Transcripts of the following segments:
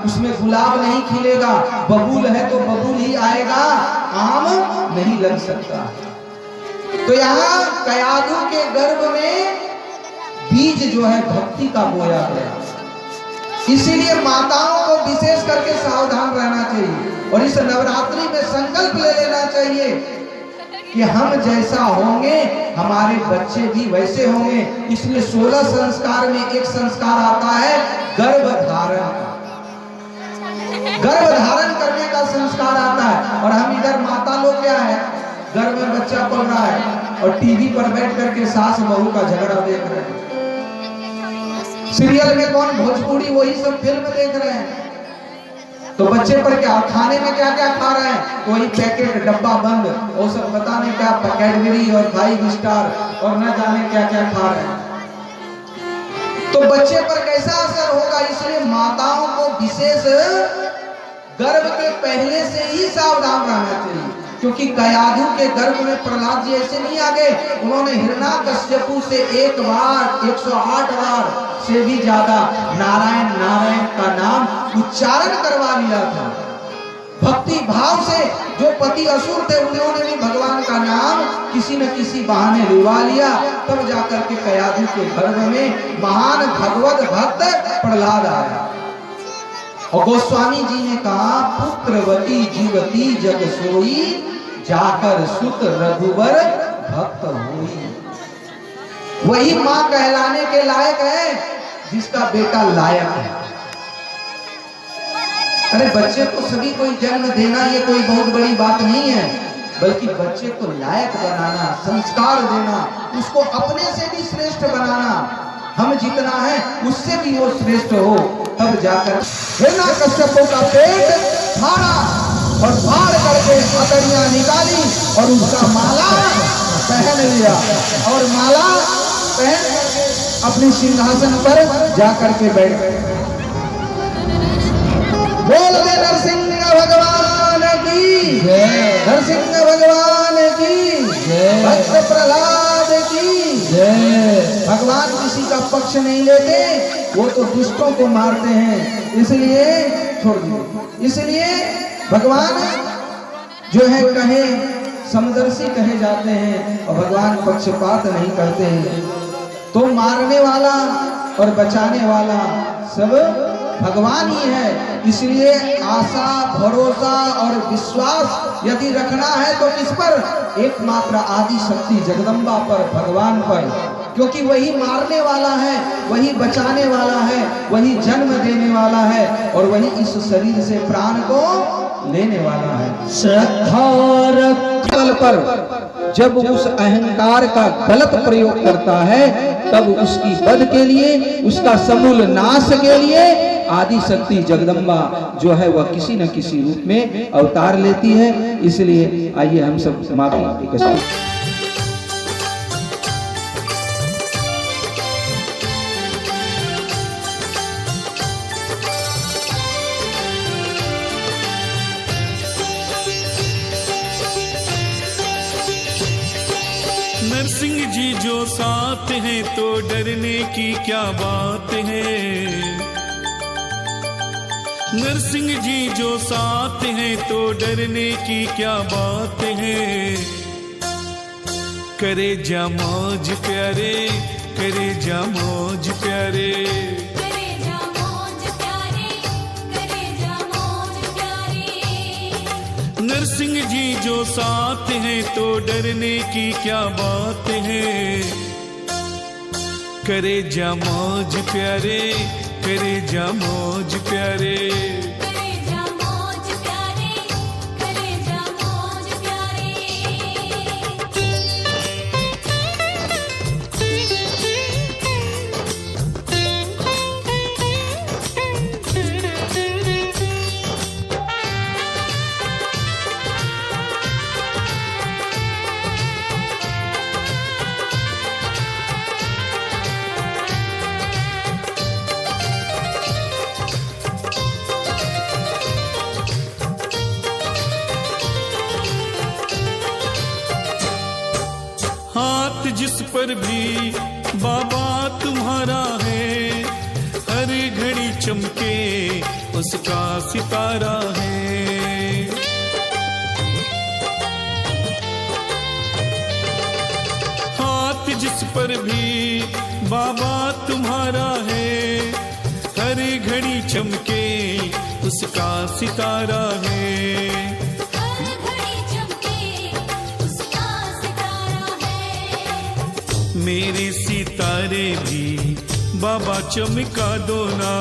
उसमें गुलाब नहीं खिलेगा, बबूल है तो बबूल ही आएगा, आम नहीं लग सकता। तो यहाँ कयाधु के गर्भ में बीज जो है भक्ति का बोया गया। इसीलिए माताओं को विशेष करके सावधान रहना चाहिए और इस नवरात्रि में संकल्प ले लेना चाहिए कि हम जैसा होंगे हमारे बच्चे भी वैसे होंगे। इसलिए 16 संस्कार में एक संस्कार आता है गर्भधारण। गर्भधारण करने का संस्कार आता है और हम इधर माता लोग क्या है, गर्भ में बच्चा पल रहा है और टीवी पर बैठ करके सास बहू का झगड़ा देख रहे हैं। सीरियल में कौन भोजपुरी वही सब फिल्म देख रहे हैं। तो बच्चे पर क्या, खाने में क्या क्या खा रहे हैं, वही पैकेट डब्बा बंद, वो सब पता नहीं क्या कैडबरी और 5 स्टार और न जाने क्या क्या खा रहे हैं। तो बच्चे पर कैसा असर होगा। इसलिए माताओं को विशेष गर्भ के पहले से ही सावधान रहना चाहिए, क्योंकि कयाधु के गर्भ में प्रहलाद जी ऐसे नहीं आ गए, उन्होंने हिरण्याकश्यपु से एक बार 108 बार से भी ज्यादा नारायण नारायण का नाम उच्चारण करवा लिया था। भक्ति भाव से जो पति असुर थे उन्होंने भी भगवान का नाम किसी न किसी बहाने लिवा लिया, तब जाकर के कयाधु के गर्भ में महान भगवत भक्त प्रहलाद आया। और गोस्वामी जी ने कहा पुत्रवती जीवती जग सोई, जाकर सुत रघुवर भक्त होई। वही मां कहलाने के लायक है जिसका बेटा लायक है। अरे बच्चे को सभी कोई जन्म देना ये कोई बहुत बड़ी बात नहीं है, बल्कि बच्चे को लायक बनाना, संस्कार देना, उसको अपने से भी श्रेष्ठ बनाना। हम जितना है उससे भी वो श्रेष्ठ हो, तब जाकर हिरण्याकश्यपु का पेट फाड़ा और फाड़ करके अतड़ियां निकाली और उसका माला पहन लिया और माला पहन करके अपने सिंहासन पर जाकर के बैठ गए। बोल दे नरसिंह भगवान की जय, नरसिंह भगवान की जय, भक्त प्रहलाद की जय। भगवान किसी का पक्ष नहीं लेते, वो तो दुष्टों को मारते हैं, इसलिए छोड़ दीजिए। इसलिए भगवान जो है कहे समदर्शी कहे जाते हैं और भगवान पक्षपात नहीं करते हैं। तो मारने वाला और बचाने वाला सब भगवान ही है। इसलिए आशा भरोसा और विश्वास यदि रखना है तो किस पर, एकमात्र आदि शक्ति जगदम्बा पर, भगवान पर, क्योंकि वही मारने वाला है, वही बचाने वाला है, वही जन्म देने वाला है और वही इस शरीर से प्राण को लेने वाला है। श्रद्धा रखल पर जब उस अहंकार का गलत प्रयोग करता है, तब उसकी वध के लिए, उसका समूल नाश के लिए आदि शक्ति जगदम्बा जो है वह किसी न किसी रूप में अवतार लेती है। इसलिए आइए हम सब माफी के साथ नरसिंह जी जो साथ हैं तो डरने की क्या बात है। नरसिंह जी जो साथ हैं तो डरने की क्या बात है। करे जा मौज प्यारे, करे जा मौज प्यारे, करे जा मौज प्यारे, करे जा मौज प्यारे। नरसिंह जी जो साथ हैं तो डरने की क्या बात है। करे जा मौज प्यारे, करे जा मौज प्यारे, करे जा मौज प्यारे, करे जा मौज प्यारे। जिस पर भी बाबा तुम्हारा है, हर घड़ी चमके उसका सितारा है। हाथ जिस पर भी बाबा तुम्हारा है, हर घड़ी चमके उसका सितारा है। हर घड़ी चमके उसका सितारा है। मेरे सितारे भी बाबा चमका दो ना,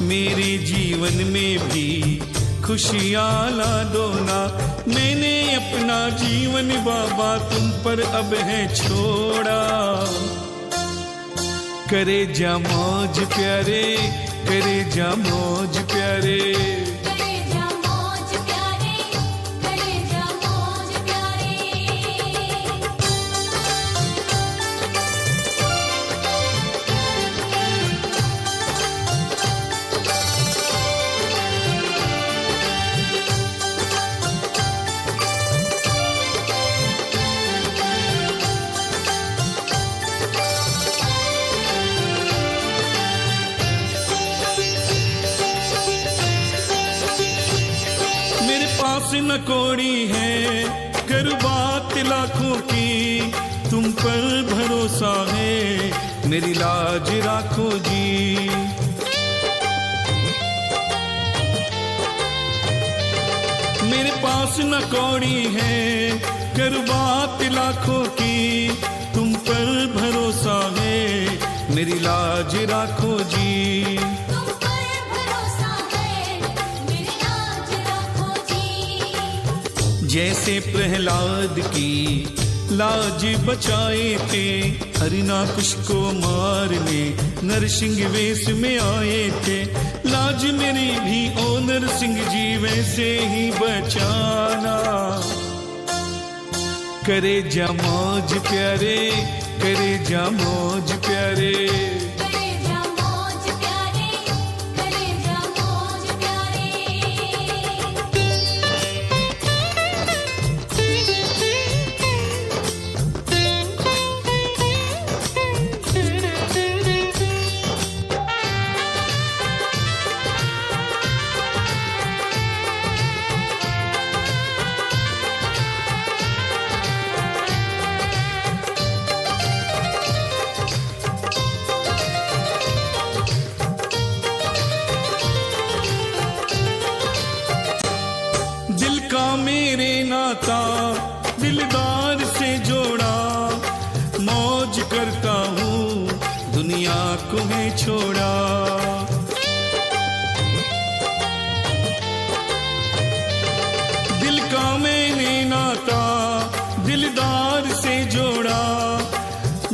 मेरे जीवन में भी खुशियाँ ला दो ना। मैंने अपना जीवन बाबा तुम पर अब है छोड़ा। करे जा मौज प्यारे, करे जा मौज प्यारे। करे जा मौज प्यारे, करे जा मौज प्यारे। मेरे पास न कोड़ी है कर बात लाखों की, तुम पर भरोसा है मेरी लाज राखो जी। मेरे पास न कौड़ी है कर बात लाखों की, तुम पर भरोसा है मेरी लाज राखो जी। तुम पर भरोसा है, मेरी लाज रखो जी। जैसे प्रहलाद की लाज बचाए थे, हरिनाकुश को मारने नरसिंह वेश में आए थे। लाज मेरी भी ओ नरसिंह जी वैसे ही बचाना। करे जा मौज प्यारे, करे जा मौज प्यारे। करे जा मौज प्यारे, करे जा मौज प्यारे। दिल का मेरे नाता दिलदार से जोड़ा, मौज करता हूँ दुनिया को है छोड़ा। दिल का मैंने नाता दिलदार से जोड़ा,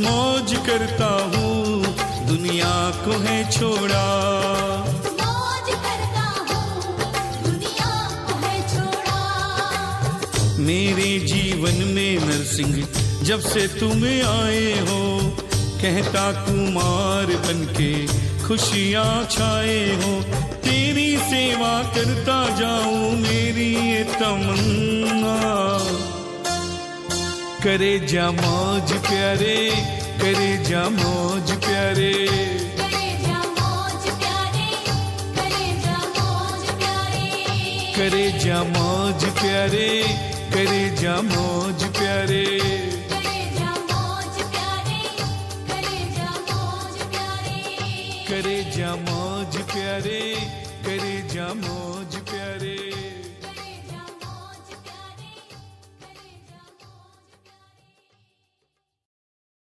मौज करता हूँ दुनिया को है छोड़ा। मौज करता हूँ, दुनिया को है छोड़ा। मेरे जीवन में नरसिंह जब से तुम आए हो, कहता कुमार बनके खुशियाँ छाए हो। तेरी सेवा करता जाऊं मेरी ये तमन्ना। करे जा मौज प्यारे, करे जा मौज प्यारे। करे जा मौज प्यारे, करे जा मौज प्यारे। करे जा मौज प्यारे, करे जा मौज प्यारे। करे जा मौज प्यारे, करे जा मौज प्यारे। करे जा मौज प्यारे, करे जा मौज